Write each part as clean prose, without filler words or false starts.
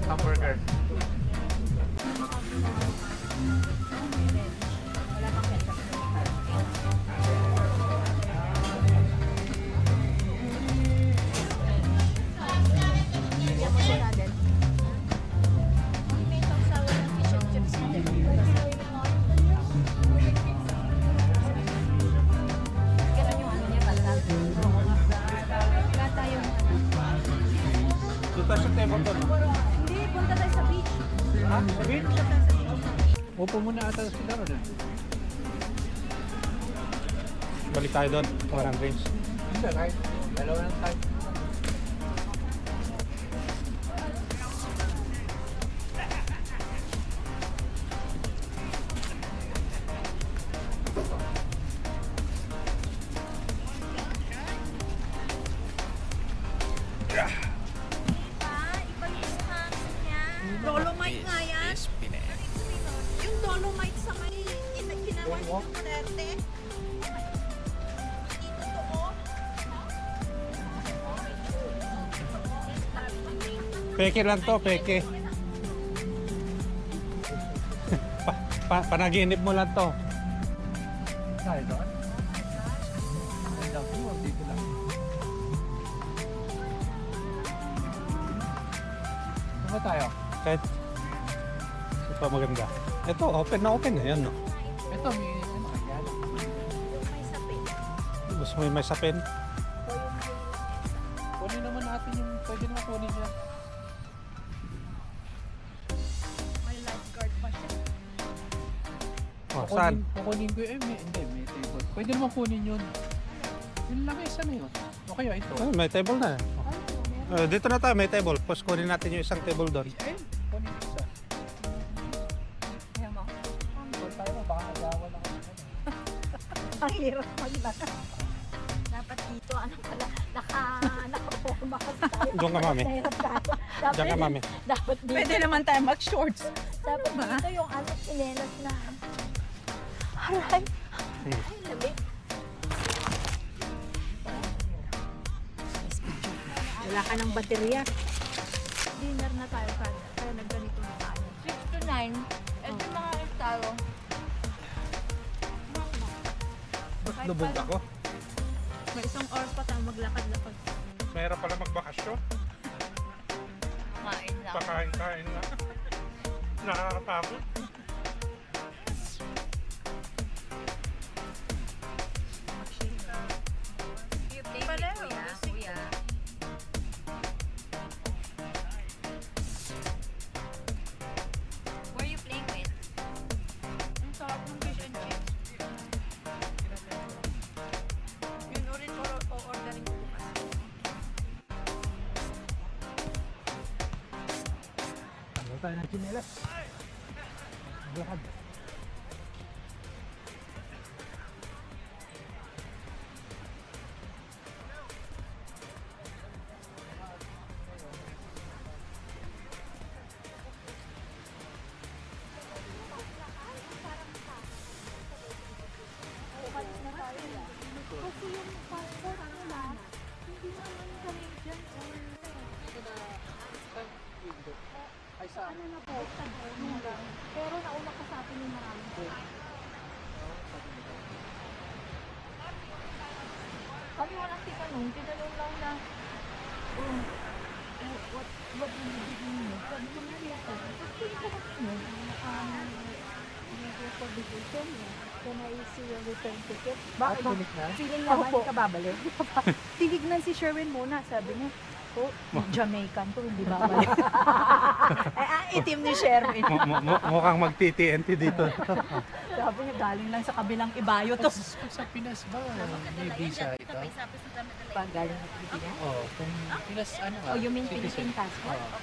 Hamburger. Wala pang ketchup. Bigyan mo siya natin. May sausawan ng fish and chips natin. Ganun yung ano niya, basta. Wala tayong Dito sa table to, no? Hindi, punta tayo sa beach. Ha? Sa beach? Punta tayo sa beach. Upo muna ata sila ron eh. Balik tayo doon. Walang drinks. Hindi, right? Dalawa lang tayo. Iba yung snacks niya. Dolomite nga yan. Yung Dolomite sa may ginawa niyo ng Duterte. Hindi totoo. Peke lang to, peke. Panaginip mo lang to. Tayo doon? Ay, daw po, dito lang. Saan ba tayo? Kahit ito pa maganda. Ito, open na open na yan, no? Ito, may ano kaya? May sapin. Gusto mo yung may sapin? Kunin naman natin yung pwede naman kunin niya. May lifeguard pa siya. Oh, saan? Kukunin ko yun. Hindi, may table. Pwede naman kunin yun. Yung lamesa na yun. O kaya ito. Oh, may table na. Dito na tayo, may table. Tapos kunin natin yung isang table doon. Ayun, kunin ko isa. Kaya mo. Kung tayo mo, baka agawan ako. Ang hirap maglaka. Dapat dito, ano pala, nakaporma kasi tayo. Doon ka, mami. Nahirap tayo. Diyan ka, mami. Dapat dito. Pwede naman tayo mag-shorts. Dapat dito yung ano, sinelas na. Aray. Ay, lamig. Wala ka ng baterya. Dinner na tayo, kaya nagganito na tayo. 6 to 9. Ito yung mga estalo. Ba't lubog ako? May isang oras pa tayo maglakad-lakad. Mahirap pala magbakasyon. Kumain lang. Pakain-kain na. Nakakapagod. Pareho. Kuya. Who are you playing with? Ang sarap ng fish and chips. Yun ulit ordering ko bukas. Ano tayo ng chinelas? Lakad. Kasi yung passport nila, hindi naman Canadian or Ay, saan? ano na po, nung lang. Pero nauna pa sa atin yung marami. Kami walang tinanong lang na what will you give me? Sabi ko na yun. Kasi ito kasi yun, for vacation niya. Can I see your return ticket? Bakit? Balik na? Feeling naman Opo. ka babalik. Tinignan si Sherwin muna. Sabi niya, oh, Jamaican to, hindi babalik. Itim ni Sherwin. Mukhang mag-TTNT dito. Sabi niya, galing lang sa kabilang ibayo to. Sa Pinas ba? May visa ito? Pag galing sa Pilipinas? Oo. Kung Pinas, ano ka? Oh, you mean citizen. Philippine passport? Oo.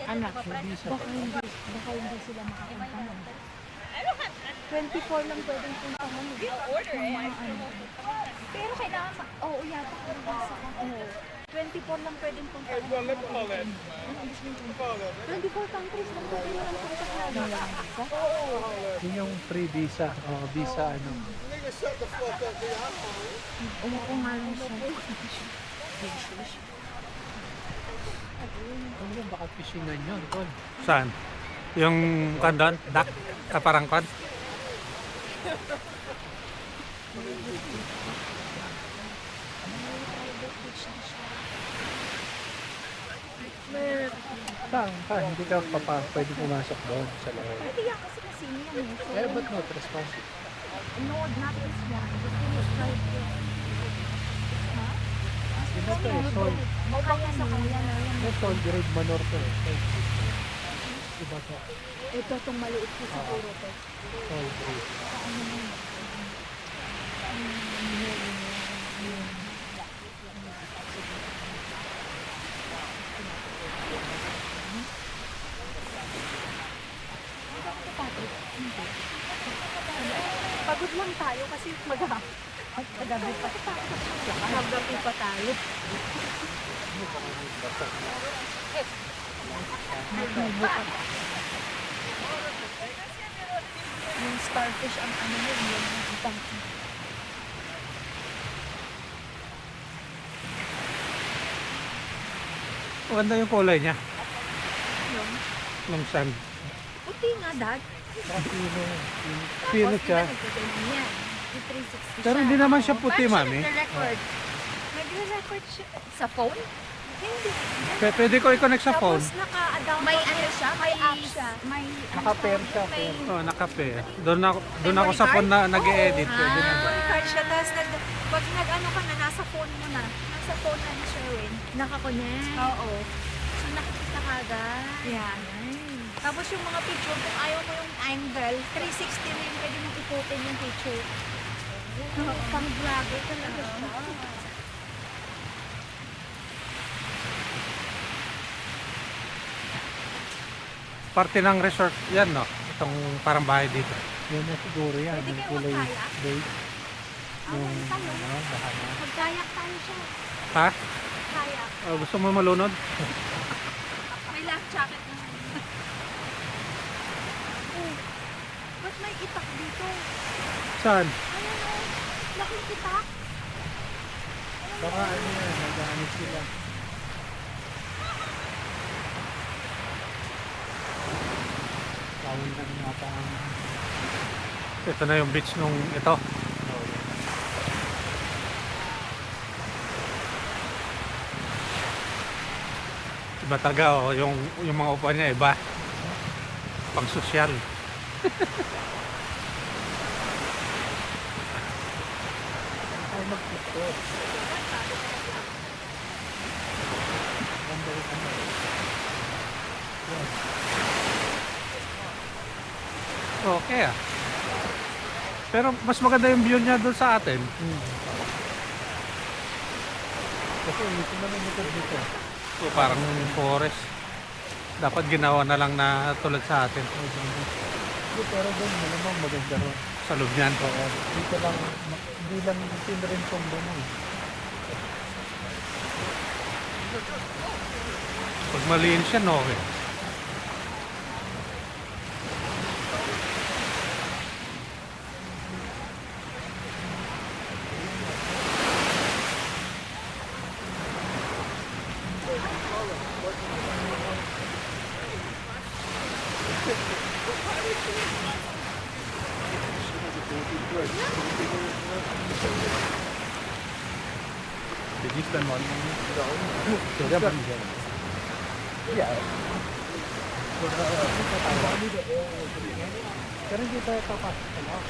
Anak, Visa. Baka hindi sila makapunta nun. 24 lang pwedeng puntahan. Ng mga ano. Pero kailangan oo yata kung basa ka. 24 lang pwedeng puntahan. Ano ibig sabihin? 24 countries lang pwedeng lang puntahan. Yun yung free visa. Oo, visa ano. Umupo nga lang siya. Ano yun, baka fishingan yun, tol. Saan? Yung kandon? Duck? Parang kwan? Hindi ka pwede pumasok doon sa loob. Pwede yan kasi kasino yan eh. So, Eh, ba't no trespass? no, not this one. Just finish right here. Ha? Diba to eh, soil. Kaya sa kanya na yan. Eh, soil grade manor to eh. Diba to? Ito itong maliit ko siguro to. Soil grade. Pagod lang tayo kasi magagabi pa. Magagabi pa tayo. Yung starfish ang ano yun, yung ibang Maganda yung kulay niya. yun. Ng sand. Puti nga, Dad. Pino siya. Nagtitingin yan. Yung 360 Pero siya. hindi naman siya puti, Paano mami. siya nagre-record? Nagre-record siya. Sa phone? Hindi. Pwede ko i-connect sa phone. Tapos naka-download may ano siya? May app siya. May Naka-pair siya, May Oh, nakape. Doon ako sa phone na nag-e-edit. Pwede na doon. memory card siya. Tapos pag nag-ano ka na, nasa phone mo na. Nasa phone na ni Sherwin. Nakakonect. Oo. So nakikita ka agad. Yeah. Tapos yung mga picture, kung ayaw mo yung angle, 360 na yung pwede mong ikutin yung picture. Pang vlogger talaga siya. Parte ng resort yan, no? Itong parang bahay dito. Yan na siguro yan. Pwede Yung kayo kulay magkaya? beige. Yung tayo. bahana. Magkayak tayo siya. Ha? Kayak. Oh, gusto mo malunod? May life jacket na. Oh, ba't may itak dito? Saan? Ayan o, laking itak. Baka ano yan, nag-ano sila. Tawin lang nata ang Ito na yung beach nung ito. Iba taga, oh. Yung mga upuan niya iba. Pang sosyal. ay mag-picture. Ganda yung ano. Yan. Okay ah. Pero mas maganda yung view niya doon sa atin. Kasi ito naman likod dito. So, parang forest. Dapat ginawa na lang na tulad sa atin. Pero doon, malamang maganda ron. Sa loob niyan. Oo. Dito lang, hindi lang tinrin kong doon. Pag malinis siya, no? Okay. Bilis lang mo. Kaya ba niya? Yeah. Pero hindi tayo papasok sa loob.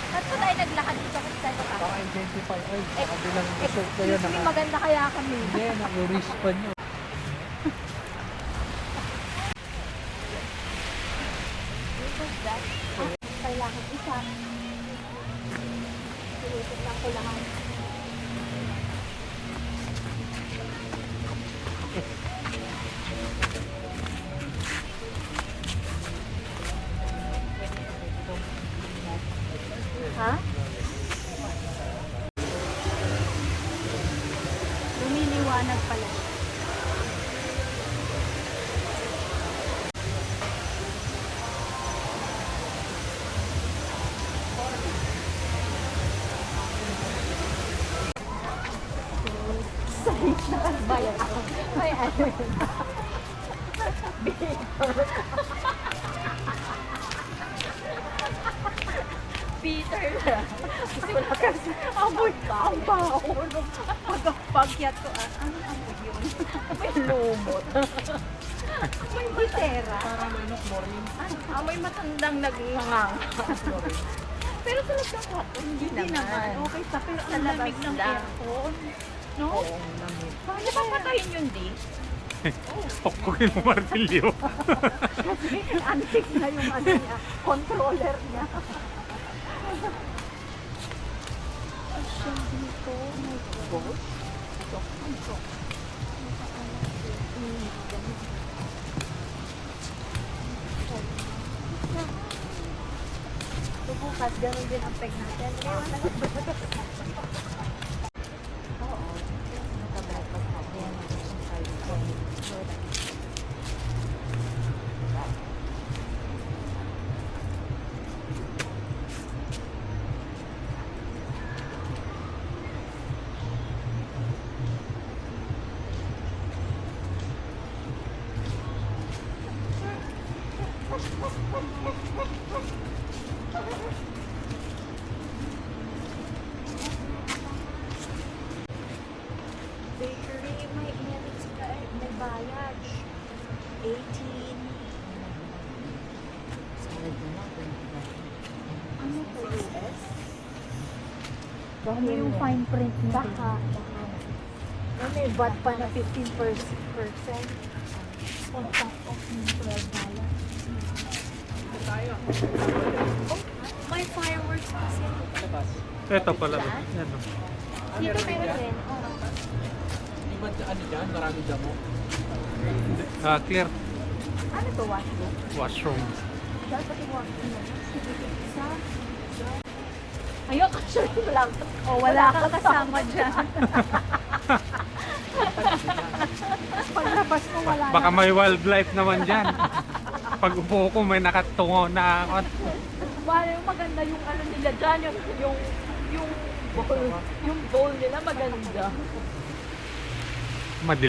Ba't po tayo naglakad dito kasi tayo pa? Baka identify. Ay, kabilang resort na yan. Excuse me, maganda kaya kami. Hindi, nag-respawn nyo. Kailangan isa. Sinutot lang ko lahat. Ha? Lumiliwanag pala. Bayan ako. May ano yun. Peter na. Kasi wala kasi amoy ka. Ang baho. Pagpagyat ko. Ano amoy yun? May lumot. May bitera. Parang ano, chlorine. Amoy matandang nagngangang. Pero sa loob ng kwarto, hindi naman. Okay pa, pero sa lamig ng aircon. No? Oo, lamig. Paano pa patayin yun, di? Pokkukin mo martilyo. Kasi antik na yung ano niya, controller niya. Asyan dito, my God. Ito. So bukas, gano'n din ang peg natin. Ewan na lang. Oo. Nakabapag natin. Yan, ang side point. Bakery, may bayad. 18. Ano po, US? Ano yung fine print niya? Baka. May VAT pa na 15%. On top of yung $12. Oh, may fireworks kasi. Labas. Ito pala. Yan o. Dito meron din. Oh. Di ba ano dyan? Marami damo. Clear Ano to, washroom? washroom. Dapat yung washroom na. Isa. Ayoko, sure lang. Oh, wala ka kasama dyan. Paglabas mo, wala Baka may wildlife naman dyan. Pag upo ko, may nakatungo na ako. Wala yung maganda yung ano nila dyan, yung bowl nila maganda. Madilim.